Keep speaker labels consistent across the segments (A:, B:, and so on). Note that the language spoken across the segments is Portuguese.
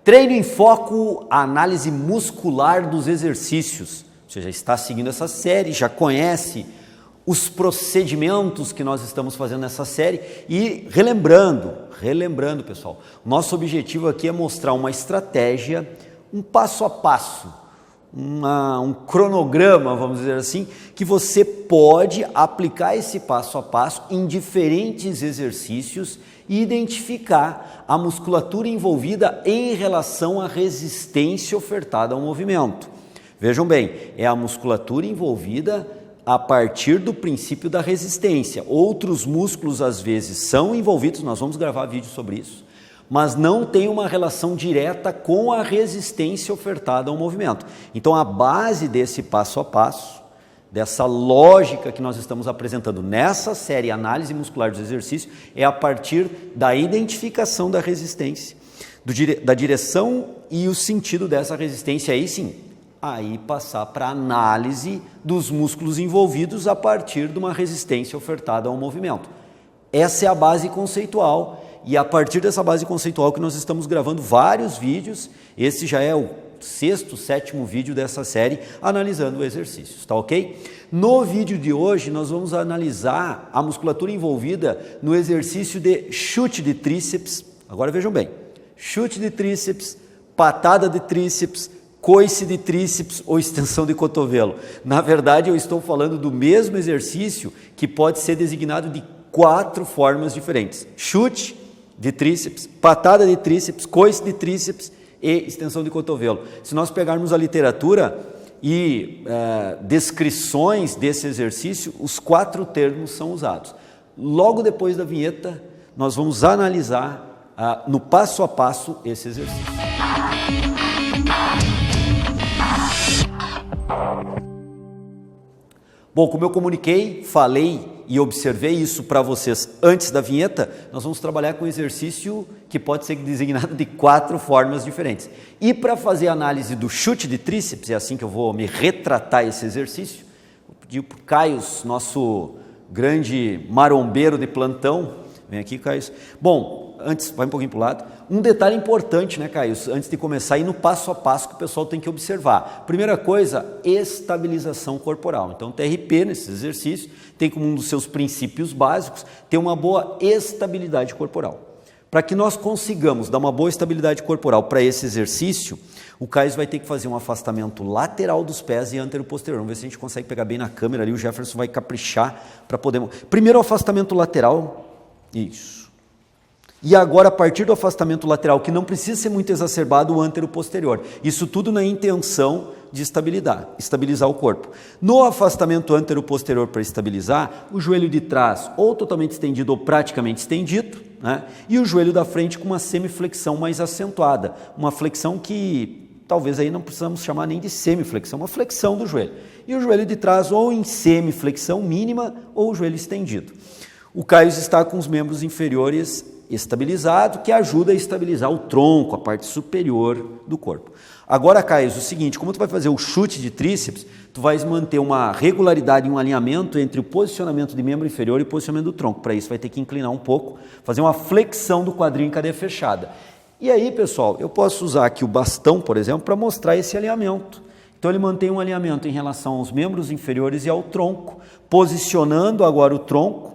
A: Treino em Foco, análise muscular dos exercícios. Você já está seguindo essa série, já conhece os procedimentos que nós estamos fazendo nessa série e relembrando pessoal, nosso objetivo aqui é mostrar uma estratégia, um passo a passo, um cronograma, vamos dizer assim, que você pode aplicar esse passo a passo em diferentes exercícios e identificar a musculatura envolvida em relação à resistência ofertada ao movimento. Vejam bem, é a musculatura envolvida a partir do princípio da resistência. Outros músculos às vezes são envolvidos, nós vamos gravar vídeo sobre isso, mas não tem uma relação direta com a resistência ofertada ao movimento. Então a base desse passo a passo, dessa lógica que nós estamos apresentando nessa série Análise Muscular dos Exercícios, é a partir da identificação da resistência, da direção e o sentido dessa resistência, aí sim, aí passar para a análise dos músculos envolvidos a partir de uma resistência ofertada ao movimento. Essa é a base conceitual e a partir dessa base conceitual que nós estamos gravando vários vídeos, esse já é o sexto, sétimo vídeo dessa série analisando exercícios, tá ok? No vídeo de hoje nós vamos analisar a musculatura envolvida no exercício de chute de tríceps, agora vejam bem, chute de tríceps, patada de tríceps, coice de tríceps ou extensão de cotovelo. Na verdade, eu estou falando do mesmo exercício que pode ser designado de 4 formas diferentes. Chute de tríceps, patada de tríceps, coice de tríceps e extensão de cotovelo. Se nós pegarmos a literatura e descrições desse exercício, os 4 termos são usados. Logo depois da vinheta, nós vamos analisar no passo a passo esse exercício. Bom, como eu comuniquei, falei e observei isso para vocês antes da vinheta, nós vamos trabalhar com um exercício que pode ser designado de 4 formas diferentes. E para fazer a análise do chute de tríceps, é assim que eu vou me retratar esse exercício, vou pedir para o Caio, nosso grande marombeiro de plantão, vem aqui, Caio. Bom, antes, vai um pouquinho para o lado, um detalhe importante, né, Caio, antes de começar, ir no passo a passo que o pessoal tem que observar. Primeira coisa, estabilização corporal. Então, o TRP, nesse exercício, tem como um dos seus princípios básicos, ter uma boa estabilidade corporal. Para que nós consigamos dar uma boa estabilidade corporal para esse exercício, o Caio vai ter que fazer um afastamento lateral dos pés e antero-posterior. Vamos ver se a gente consegue pegar bem na câmera ali, o Jefferson vai caprichar para poder... Primeiro, o afastamento lateral, isso. E agora, a partir do afastamento lateral, que não precisa ser muito exacerbado, o antero-posterior. Isso tudo na intenção de estabilizar o corpo. No afastamento antero-posterior para estabilizar, o joelho de trás ou totalmente estendido ou praticamente estendido, né? E o joelho da frente com uma semiflexão mais acentuada. Uma flexão que talvez aí não precisamos chamar nem de semiflexão, uma flexão do joelho. E o joelho de trás ou em semiflexão mínima ou o joelho estendido. O Caio está com os membros inferiores estabilizado, que ajuda a estabilizar o tronco, a parte superior do corpo. Agora, Caio, o seguinte, como tu vai fazer o chute de tríceps, tu vais manter uma regularidade e um alinhamento entre o posicionamento de membro inferior e o posicionamento do tronco. Para isso vai ter que inclinar um pouco, fazer uma flexão do quadril em cadeia fechada. E aí, pessoal, eu posso usar aqui o bastão, por exemplo, para mostrar esse alinhamento. Então ele mantém um alinhamento em relação aos membros inferiores e ao tronco, posicionando agora o tronco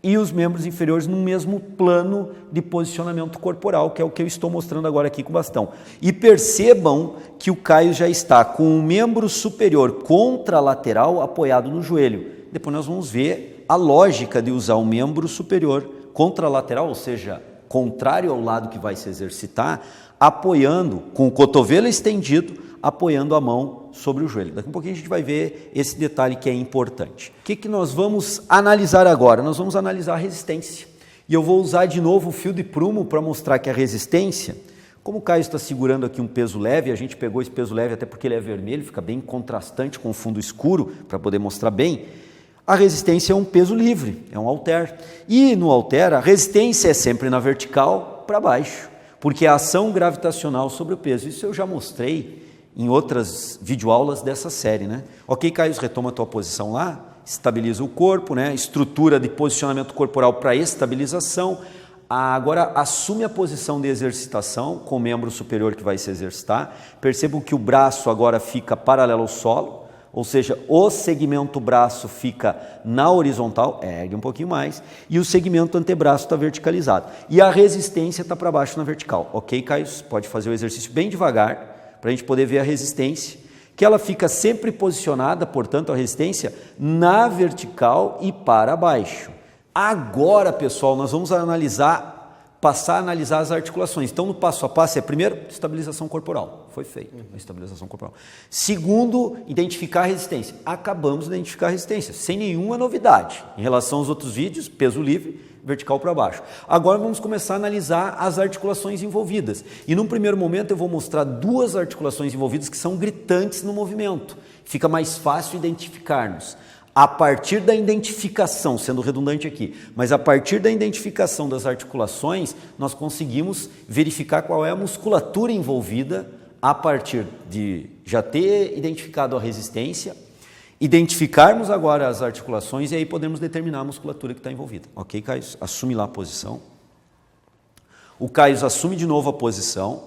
A: e os membros inferiores no mesmo plano de posicionamento corporal, que é o que eu estou mostrando agora aqui com o bastão. E percebam que o Caio já está com o membro superior contralateral apoiado no joelho. Depois nós vamos ver a lógica de usar o membro superior contralateral, ou seja, contrário ao lado que vai se exercitar, apoiando com o cotovelo estendido, apoiando a mão sobre o joelho. Daqui a pouquinho a gente vai ver esse detalhe que é importante. O que nós vamos analisar agora? Nós vamos analisar a resistência. E eu vou usar de novo o fio de prumo para mostrar que a resistência, como o Caio está segurando aqui um peso leve, a gente pegou esse peso leve até porque ele é vermelho, fica bem contrastante com o fundo escuro, para poder mostrar bem, a resistência é um peso livre, é um halter. E no halter, a resistência é sempre na vertical para baixo, porque é a ação gravitacional sobre o peso. Isso eu já mostrei em outras videoaulas dessa série, né? Ok, Caio, retoma a tua posição lá, estabiliza o corpo, né? Estrutura de posicionamento corporal para estabilização, Agora assume a posição de exercitação com o membro superior que vai se exercitar. Percebam que o braço agora fica paralelo ao solo, ou seja, o segmento braço fica na horizontal, ergue um pouquinho mais, e o segmento antebraço está verticalizado. E a resistência está para baixo na vertical. Ok, Caio? Pode fazer o exercício bem devagar, para a gente poder ver a resistência, que ela fica sempre posicionada, portanto, a resistência na vertical e para baixo. Agora, pessoal, nós vamos passar a analisar as articulações. Então, no passo a passo, primeiro, estabilização corporal. Foi feito a estabilização corporal. Segundo, identificar a resistência. Acabamos de identificar a resistência, sem nenhuma novidade. Em relação aos outros vídeos, peso livre, vertical para baixo. Agora vamos começar a analisar as articulações envolvidas. E num primeiro momento eu vou mostrar duas articulações envolvidas que são gritantes no movimento. Fica mais fácil identificarmos. A partir da identificação, sendo redundante aqui, mas a partir da identificação das articulações, nós conseguimos verificar qual é a musculatura envolvida a partir de já ter identificado a resistência, identificarmos agora as articulações e aí podemos determinar a musculatura que está envolvida. Ok, Caio? Assume lá a posição. O Caio assume de novo a posição.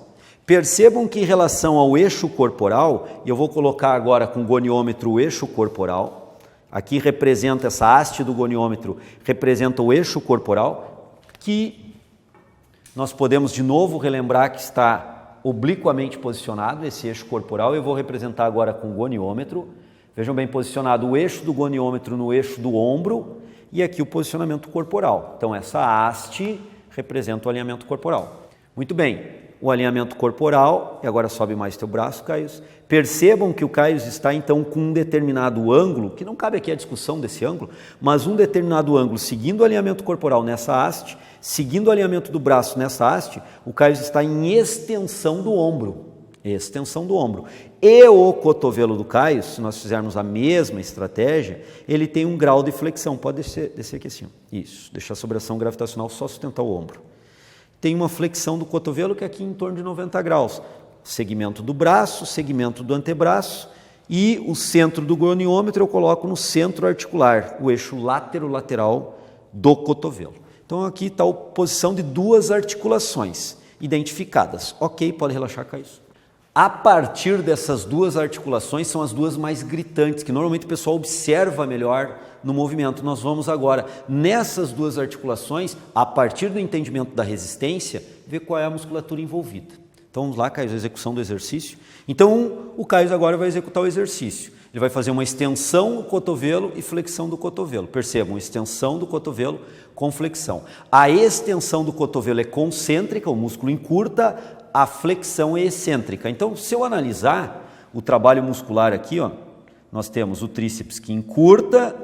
A: Percebam que em relação ao eixo corporal, e eu vou colocar agora com o goniômetro o eixo corporal, aqui representa essa haste do goniômetro, representa o eixo corporal, que nós podemos de novo relembrar que está obliquamente posicionado, esse eixo corporal. Eu vou representar agora com o goniômetro. Vejam bem posicionado o eixo do goniômetro no eixo do ombro e aqui o posicionamento corporal. Então essa haste representa o alinhamento corporal. Muito bem. O alinhamento corporal, e agora sobe mais teu braço, Caio. Percebam que o Caio está então com um determinado ângulo, que não cabe aqui a discussão desse ângulo, mas um determinado ângulo seguindo o alinhamento corporal nessa haste, seguindo o alinhamento do braço nessa haste, o Caio está em extensão do ombro. Extensão do ombro. E o cotovelo do Caio, se nós fizermos a mesma estratégia, ele tem um grau de flexão. Pode descer aqui assim. Isso, deixar a sobração gravitacional só sustentar o ombro. Tem uma flexão do cotovelo que é aqui em torno de 90 graus. Segmento do braço, segmento do antebraço e o centro do goniômetro eu coloco no centro articular, o eixo lateral do cotovelo. Então aqui está a posição de duas articulações identificadas. Ok, pode relaxar, Caio. A partir dessas duas articulações são as duas mais gritantes, que normalmente o pessoal observa melhor no movimento. Nós vamos agora, nessas duas articulações, a partir do entendimento da resistência, ver qual é a musculatura envolvida. Então vamos lá, Caio, a execução do exercício. Então o Caio agora vai executar o exercício. Ele vai fazer uma extensão do cotovelo e flexão do cotovelo. Percebam, extensão do cotovelo com flexão. A extensão do cotovelo é concêntrica, o músculo encurta, a flexão é excêntrica. Então, se eu analisar o trabalho muscular aqui, ó, nós temos o tríceps que encurta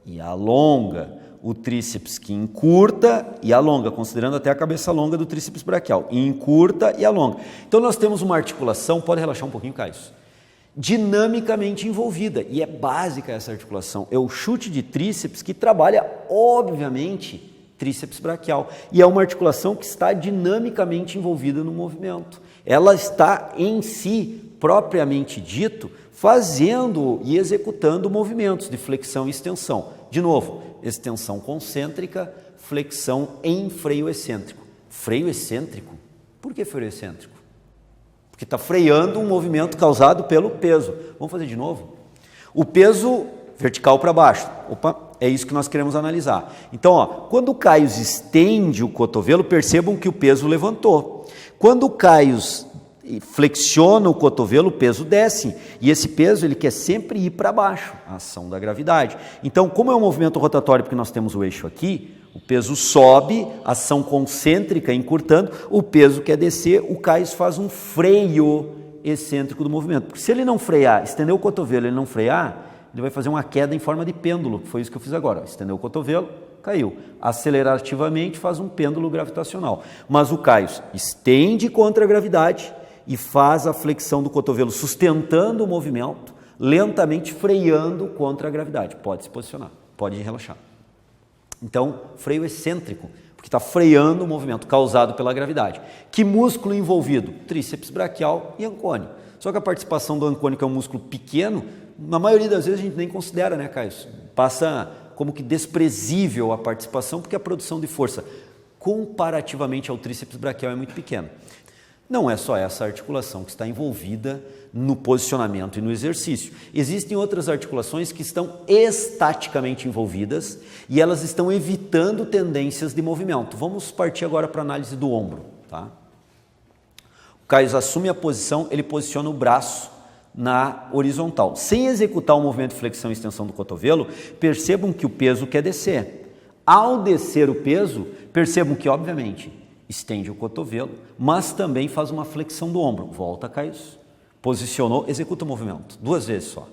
A: e alonga, o tríceps que encurta e alonga, considerando até a cabeça longa do tríceps braquial, encurta e alonga. Então, nós temos uma articulação, pode relaxar um pouquinho, Caio, dinamicamente envolvida, e é básica essa articulação, é o chute de tríceps que trabalha, obviamente, tríceps braquial, e é uma articulação que está dinamicamente envolvida no movimento. Ela está em si, propriamente dito, fazendo e executando movimentos de flexão e extensão. De novo, extensão concêntrica, flexão em freio excêntrico. Freio excêntrico? Por que freio excêntrico? Porque está freando um movimento causado pelo peso. Vamos fazer de novo? O peso vertical para baixo. Opa, é isso que nós queremos analisar. Então, ó, quando o Caio estende o cotovelo, percebam que o peso levantou. Quando o Caio flexiona o cotovelo, o peso desce. E esse peso ele quer sempre ir para baixo, a ação da gravidade. Então, como é um movimento rotatório, porque nós temos o eixo aqui, o peso sobe, ação concêntrica encurtando, o peso quer descer, o Caio faz um freio excêntrico do movimento. Porque se ele não frear, estender o cotovelo, ele não frear, ele vai fazer uma queda em forma de pêndulo, que foi isso que eu fiz agora. Estendeu o cotovelo, caiu. Acelerativamente faz um pêndulo gravitacional. Mas o Caio estende contra a gravidade e faz a flexão do cotovelo, sustentando o movimento, lentamente freando contra a gravidade. Pode se posicionar, pode relaxar. Então, freio excêntrico, porque está freando o movimento causado pela gravidade. Que músculo envolvido? Tríceps braquial e ancônio. Só que a participação do ancônio, que é um músculo pequeno, na maioria das vezes a gente nem considera, né, Caio? Passa como que desprezível a participação, porque a produção de força comparativamente ao tríceps braquial é muito pequena. Não é só essa articulação que está envolvida no posicionamento e no exercício. Existem outras articulações que estão estaticamente envolvidas e elas estão evitando tendências de movimento. Vamos partir agora para a análise do ombro. Tá? O Caio assume a posição, ele posiciona o braço na horizontal. Sem executar o movimento de flexão e extensão do cotovelo, percebam que o peso quer descer. Ao descer o peso, percebam que, obviamente, estende o cotovelo, mas também faz uma flexão do ombro. Volta, Caio. Posicionou, executa o movimento. 2 vezes só.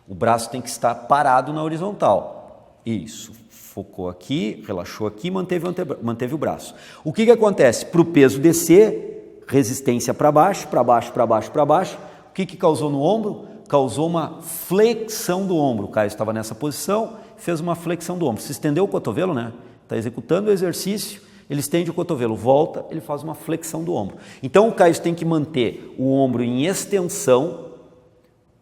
A: O braço tem que estar parado na horizontal. Isso. Focou aqui, relaxou aqui, manteve o braço. O que acontece? Para o peso descer, resistência para baixo, para baixo, para baixo, para baixo. O que causou no ombro? Causou uma flexão do ombro. O Caio estava nessa posição, fez uma flexão do ombro. Se estendeu o cotovelo, né? Está executando o exercício, ele estende o cotovelo, volta, ele faz uma flexão do ombro. Então o Caio tem que manter o ombro em extensão,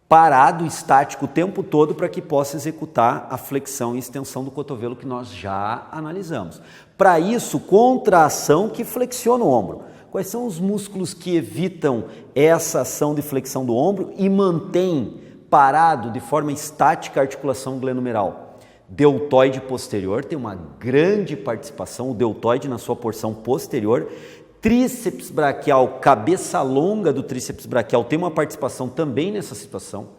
A: parado, estático o tempo todo para que possa executar a flexão e extensão do cotovelo que nós já analisamos. Para isso, contração que flexiona o ombro. Quais são os músculos que evitam essa ação de flexão do ombro e mantém parado de forma estática a articulação glenomeral? Deltoide posterior tem uma grande participação, o deltoide na sua porção posterior. Tríceps braquial, cabeça longa do tríceps braquial tem uma participação também nessa situação.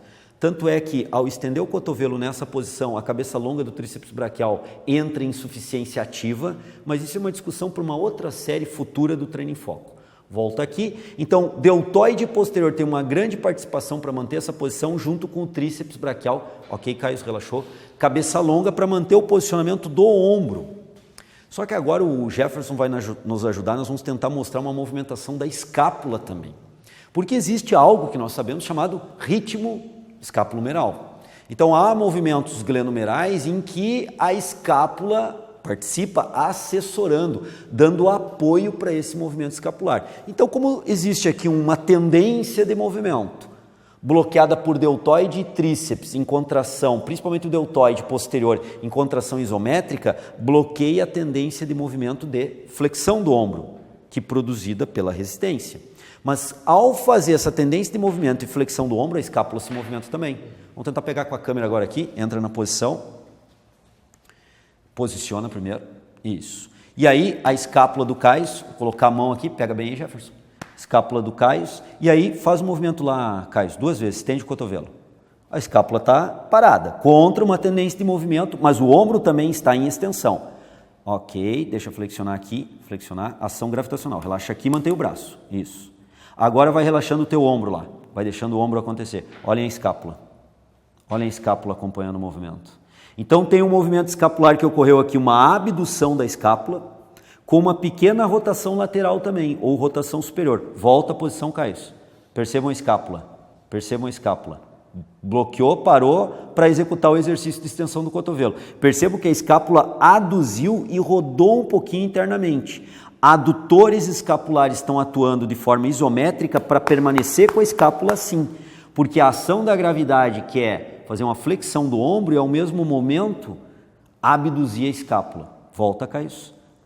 A: Tanto é que ao estender o cotovelo nessa posição, a cabeça longa do tríceps braquial entra em insuficiência ativa, mas isso é uma discussão para uma outra série futura do Treino em Foco. Volta aqui. Então, deltoide posterior tem uma grande participação para manter essa posição junto com o tríceps braquial. Ok, Caio, relaxou. Cabeça longa para manter o posicionamento do ombro. Só que agora o Jefferson vai nos ajudar, nós vamos tentar mostrar uma movimentação da escápula também. Porque existe algo que nós sabemos chamado ritmo escapulomeral. Então, há movimentos glenomerais em que a escápula participa assessorando, dando apoio para esse movimento escapular. Então, como existe aqui uma tendência de movimento, bloqueada por deltoide e tríceps em contração, principalmente o deltoide posterior em contração isométrica, bloqueia a tendência de movimento de flexão do ombro, que é produzida pela resistência. Mas ao fazer essa tendência de movimento e flexão do ombro, a escápula se movimenta também. Vamos tentar pegar com a câmera agora aqui, entra na posição. Posiciona primeiro, isso. E aí a escápula do Caio, vou colocar a mão aqui, pega bem aí, Jefferson. Escápula do Caio, e aí faz o movimento lá, Caio, 2 vezes, estende o cotovelo. A escápula está parada, contra uma tendência de movimento, mas o ombro também está em extensão. Ok, deixa eu flexionar aqui, flexionar, ação gravitacional, relaxa aqui, mantém o braço, isso. Agora vai relaxando o teu ombro lá, vai deixando o ombro acontecer. Olhem a escápula acompanhando o movimento. Então tem um movimento escapular que ocorreu aqui, uma abdução da escápula, com uma pequena rotação lateral também, ou rotação superior. Volta à posição, Caio. Percebam a escápula. Bloqueou, parou para executar o exercício de extensão do cotovelo. Percebam que a escápula aduziu e rodou um pouquinho internamente. Adutores escapulares estão atuando de forma isométrica para permanecer com a escápula assim, porque a ação da gravidade, que é fazer uma flexão do ombro e ao mesmo momento abduzir a escápula. Volta, Caio.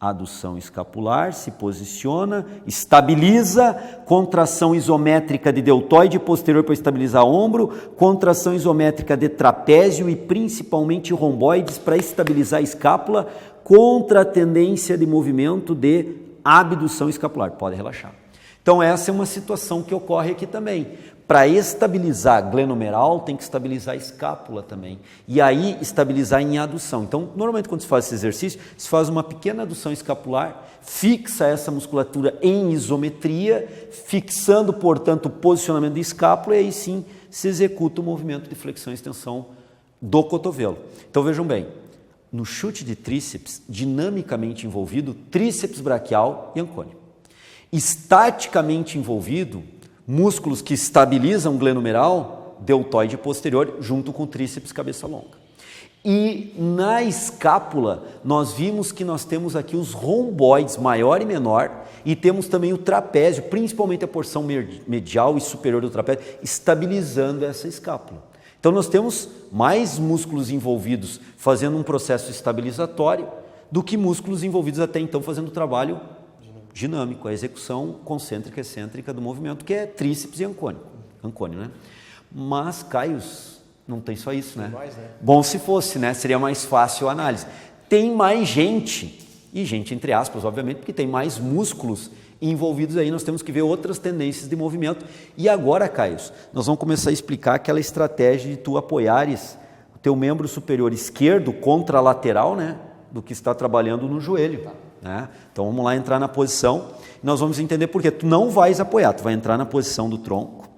A: Adução escapular, se posiciona, estabiliza, contração isométrica de deltoide posterior para estabilizar o ombro, contração isométrica de trapézio e principalmente romboides para estabilizar a escápula, contra a tendência de movimento de abdução escapular. Pode relaxar. Então essa é uma situação que ocorre aqui também. Para estabilizar glenomeral, tem que estabilizar a escápula também. E aí, estabilizar em adução. Então, normalmente, quando se faz esse exercício, se faz uma pequena adução escapular, fixa essa musculatura em isometria, fixando, portanto, o posicionamento da escápula, e aí sim se executa o movimento de flexão e extensão do cotovelo. Então, vejam bem, no chute de tríceps, dinamicamente envolvido, tríceps braquial e ancônio. Estaticamente envolvido, músculos que estabilizam o glenomeral, deltoide posterior, junto com o tríceps cabeça longa. E na escápula, nós vimos que nós temos aqui os romboides maior e menor, e temos também o trapézio, principalmente a porção medial e superior do trapézio, estabilizando essa escápula. Então nós temos mais músculos envolvidos fazendo um processo estabilizatório, do que músculos envolvidos até então fazendo o trabalho dinâmico, a execução concêntrica, excêntrica do movimento, que é tríceps e ancônio, né? Mas, Caio, não tem só isso, né?
B: Mais, né?
A: Bom se fosse, né? Seria mais fácil a análise. Tem mais gente, e gente entre aspas, obviamente, porque tem mais músculos envolvidos aí, nós temos que ver outras tendências de movimento. E agora, Caio, nós vamos começar a explicar aquela estratégia de tu apoiares o teu membro superior esquerdo contra a lateral, né? Do que está trabalhando no joelho. Né? Então vamos lá entrar na posição, nós vamos entender por quê. Tu não vais apoiar, tu vai entrar na posição do tronco,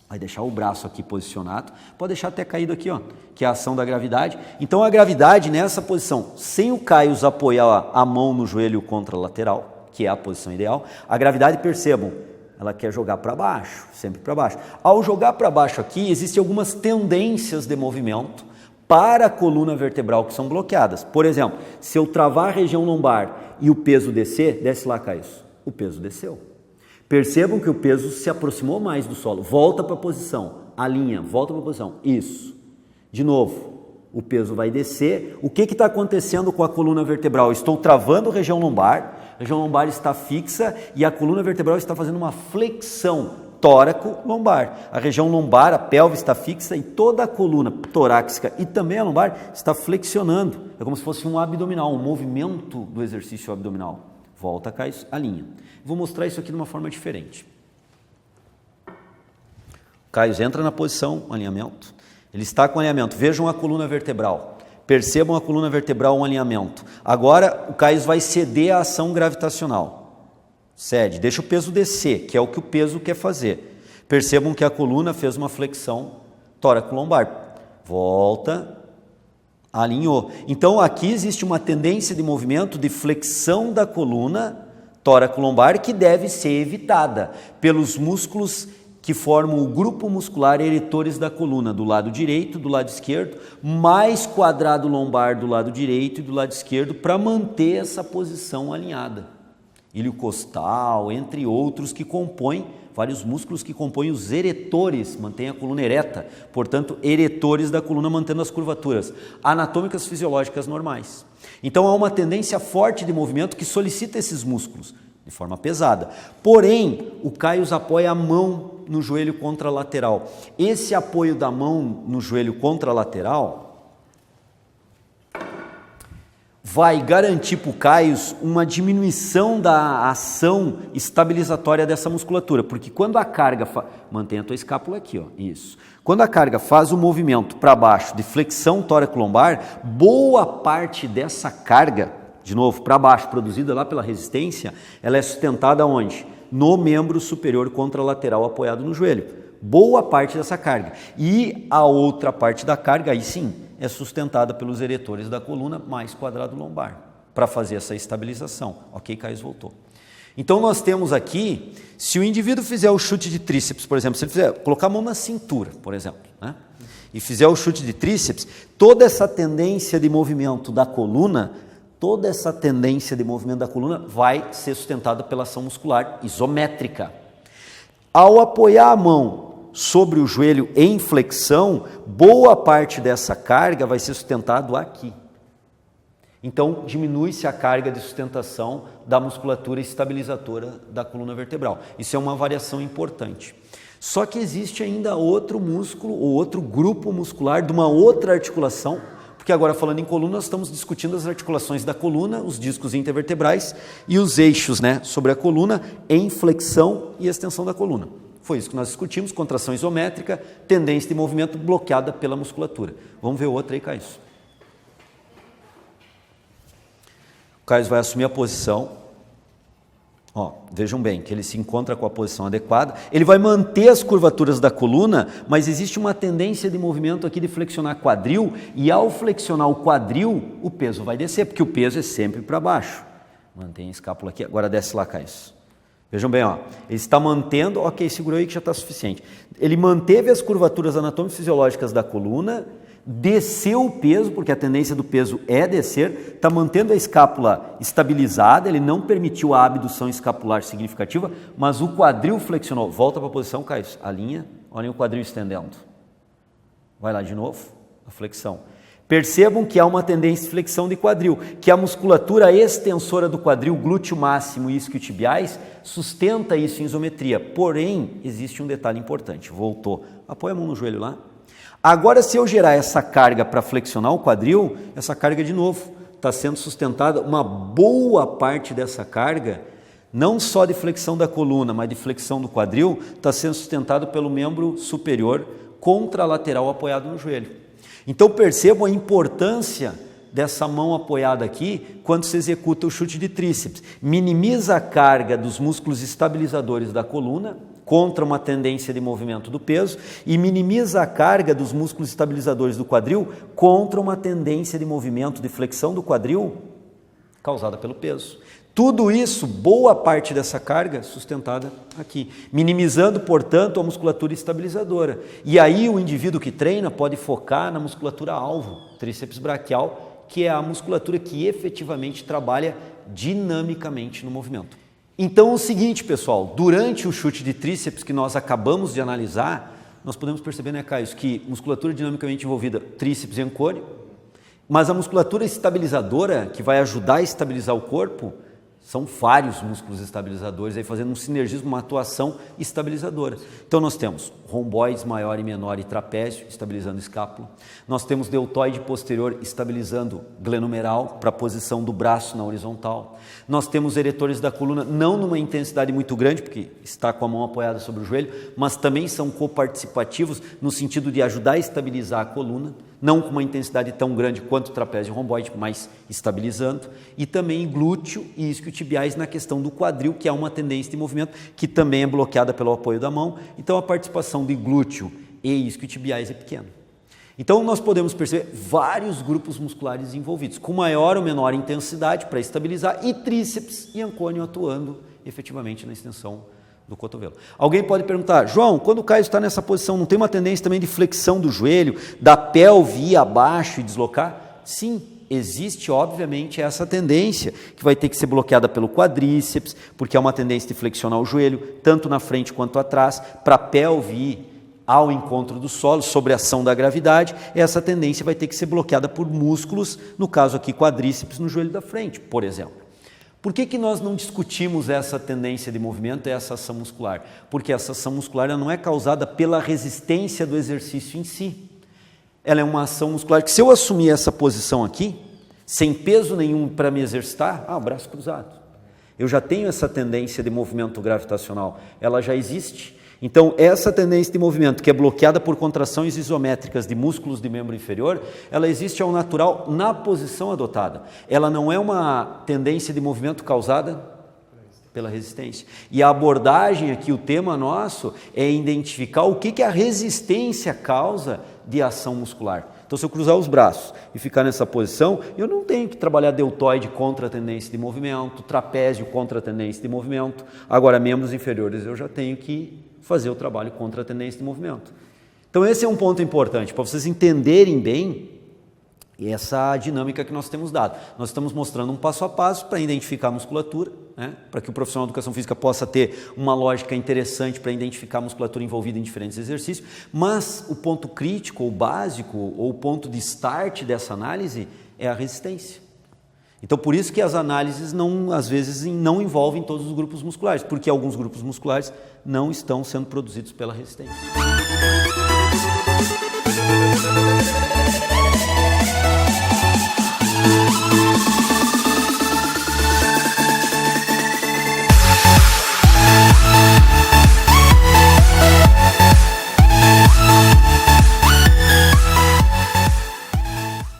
A: vai deixar o braço aqui posicionado, pode deixar até caído aqui, ó, que é a ação da gravidade. Então a gravidade nessa posição, sem o Caio apoiar a mão no joelho contra a lateral, que é a posição ideal, a gravidade, percebam, ela quer jogar para baixo, sempre para baixo. Ao jogar para baixo aqui, existem algumas tendências de movimento para a coluna vertebral que são bloqueadas. Por exemplo, se eu travar a região lombar e o peso descer, desce lá, Caio, o peso desceu. Percebam que o peso se aproximou mais do solo, volta para a posição, alinha, volta para a posição, isso. De novo, o peso vai descer. O que está acontecendo com a coluna vertebral? Estou travando a região lombar está fixa e a coluna vertebral está fazendo uma flexão tóraco-lombar. A região lombar, a pelve está fixa e toda a coluna torácica e também a lombar está flexionando. É como se fosse um abdominal, um movimento do exercício abdominal. Volta, cai, alinha. Vou mostrar isso aqui de uma forma diferente. Caio entra na posição, alinhamento. Ele está com alinhamento. Vejam a coluna vertebral. Percebam a coluna vertebral, um alinhamento. Agora o Caio vai ceder à ação gravitacional. Cede, deixa o peso descer, que é o que o peso quer fazer. Percebam que a coluna fez uma flexão tóraco-lombar. Volta, alinhou. Então aqui existe uma tendência de movimento de flexão da coluna tóraco-lombar que deve ser evitada pelos músculos que formam o grupo muscular eretores da coluna, do lado direito, do lado esquerdo, mais quadrado lombar do lado direito e do lado esquerdo, para manter essa posição alinhada. Ilho costal, entre outros que compõem, vários músculos que compõem os eretores, mantêm a coluna ereta, portanto, eretores da coluna mantendo as curvaturas anatômicas fisiológicas normais. Então, há uma tendência forte de movimento que solicita esses músculos, de forma pesada. Porém, o Caio apoia a mão no joelho contralateral. Esse apoio da mão no joelho contralateral vai garantir para o Caio uma diminuição da ação estabilizatória dessa musculatura, porque quando a carga, mantém a tua escápula aqui, ó, isso. Quando a carga faz o movimento para baixo de flexão tóraco-lombar, boa parte dessa carga, de novo, para baixo, produzida lá pela resistência, ela é sustentada onde? No membro superior contralateral apoiado no joelho. Boa parte dessa carga. E a outra parte da carga, aí sim, é sustentada pelos eretores da coluna mais quadrado lombar, para fazer essa estabilização. Ok, Caio voltou. Então nós temos aqui, se o indivíduo fizer o chute de tríceps, por exemplo, se ele fizer, colocar a mão na cintura, por exemplo, né? E fizer o chute de tríceps, toda essa tendência de movimento da coluna, vai ser sustentada pela ação muscular isométrica. Ao apoiar a mão sobre o joelho em flexão, boa parte dessa carga vai ser sustentado aqui. Então, diminui-se a carga de sustentação da musculatura estabilizadora da coluna vertebral. Isso é uma variação importante. Só que existe ainda outro músculo, ou outro grupo muscular de uma outra articulação, porque agora falando em coluna, nós estamos discutindo as articulações da coluna, os discos intervertebrais e os eixos, né, sobre a coluna em flexão e extensão da coluna. Foi isso que nós discutimos, contração isométrica, tendência de movimento bloqueada pela musculatura. Vamos ver outra aí, Caio. O Caio vai assumir a posição. Ó, vejam bem que ele se encontra com a posição adequada. Ele vai manter as curvaturas da coluna, mas existe uma tendência de movimento aqui de flexionar quadril, e ao flexionar o quadril, o peso vai descer, porque o peso é sempre para baixo. Mantém a escápula aqui, agora desce lá, Caio. Vejam bem, ó, ele está mantendo, ok, segurou aí que já está suficiente. Ele manteve as curvaturas anatômicas fisiológicas da coluna, desceu o peso, porque a tendência do peso é descer, está mantendo a escápula estabilizada, ele não permitiu a abdução escapular significativa, mas o quadril flexionou. Volta para a posição, Caio, alinha, olhem o quadril estendendo. Vai lá de novo, a flexão. Percebam que há uma tendência de flexão de quadril, que a musculatura extensora do quadril, glúteo máximo e isquiotibiais, sustenta isso em isometria. Porém, existe um detalhe importante. Voltou. Apoia a mão no joelho lá. Agora, se eu gerar essa carga para flexionar o quadril, essa carga, de novo, está sendo sustentada, uma boa parte dessa carga, não só de flexão da coluna, mas de flexão do quadril, está sendo sustentado pelo membro superior contralateral apoiado no joelho. Então percebam a importância dessa mão apoiada aqui quando se executa o chute de tríceps. Minimiza a carga dos músculos estabilizadores da coluna contra uma tendência de movimento do peso e minimiza a carga dos músculos estabilizadores do quadril contra uma tendência de movimento de flexão do quadril causada pelo peso. Tudo isso, boa parte dessa carga sustentada aqui, minimizando, portanto, a musculatura estabilizadora. E aí o indivíduo que treina pode focar na musculatura alvo, tríceps braquial, que é a musculatura que efetivamente trabalha dinamicamente no movimento. Então é o seguinte, pessoal, durante o chute de tríceps que nós acabamos de analisar, nós podemos perceber, né, Caio, que musculatura dinamicamente envolvida, tríceps e ancônio, mas a musculatura estabilizadora, que vai ajudar a estabilizar o corpo, são vários músculos estabilizadores, aí fazendo um sinergismo, uma atuação estabilizadora. Então nós temos romboides maior e menor e trapézio, estabilizando escápula. Nós temos deltoide posterior, estabilizando glenomeral, para a posição do braço na horizontal. Nós temos eretores da coluna, não numa intensidade muito grande, porque está com a mão apoiada sobre o joelho, mas também são coparticipativos no sentido de ajudar a estabilizar a coluna, não com uma intensidade tão grande quanto o trapézio romboide, mas estabilizando, e também glúteo e isquiotibiais na questão do quadril, que é uma tendência de movimento que também é bloqueada pelo apoio da mão. Então a participação de glúteo e isquiotibiais é pequena. Então nós podemos perceber vários grupos musculares envolvidos, com maior ou menor intensidade para estabilizar, e tríceps e ancônio atuando efetivamente na extensão do cotovelo. Alguém pode perguntar, João, quando o Caio está nessa posição, não tem uma tendência também de flexão do joelho, da pelve ir abaixo e deslocar? Sim, existe obviamente essa tendência, que vai ter que ser bloqueada pelo quadríceps, porque é uma tendência de flexionar o joelho, tanto na frente quanto atrás, para a pelve ir ao encontro do solo, sobre a ação da gravidade. Essa tendência vai ter que ser bloqueada por músculos, no caso aqui quadríceps no joelho da frente, por exemplo. Por que nós não discutimos essa tendência de movimento e essa ação muscular? Porque essa ação muscular ela não é causada pela resistência do exercício em si. Ela é uma ação muscular que, se eu assumir essa posição aqui, sem peso nenhum para me exercitar, braço cruzado. Eu já tenho essa tendência de movimento gravitacional, ela já existe. Então, essa tendência de movimento, que é bloqueada por contrações isométricas de músculos de membro inferior, ela existe ao natural na posição adotada. Ela não é uma tendência de movimento causada pela resistência. E a abordagem aqui, o tema nosso, é identificar o que a resistência causa de ação muscular. Então, se eu cruzar os braços e ficar nessa posição, eu não tenho que trabalhar deltoide contra a tendência de movimento, trapézio contra a tendência de movimento. Agora, membros inferiores, eu já tenho que fazer o trabalho contra a tendência de movimento. Então esse é um ponto importante, para vocês entenderem bem essa dinâmica que nós temos dado. Nós estamos mostrando um passo a passo para identificar a musculatura, né? Para que o profissional de educação física possa ter uma lógica interessante para identificar a musculatura envolvida em diferentes exercícios, mas o ponto crítico, ou básico, ou o ponto de start dessa análise é a resistência. Então, por isso que as análises, às vezes, não envolvem todos os grupos musculares, porque alguns grupos musculares não estão sendo produzidos pela resistência.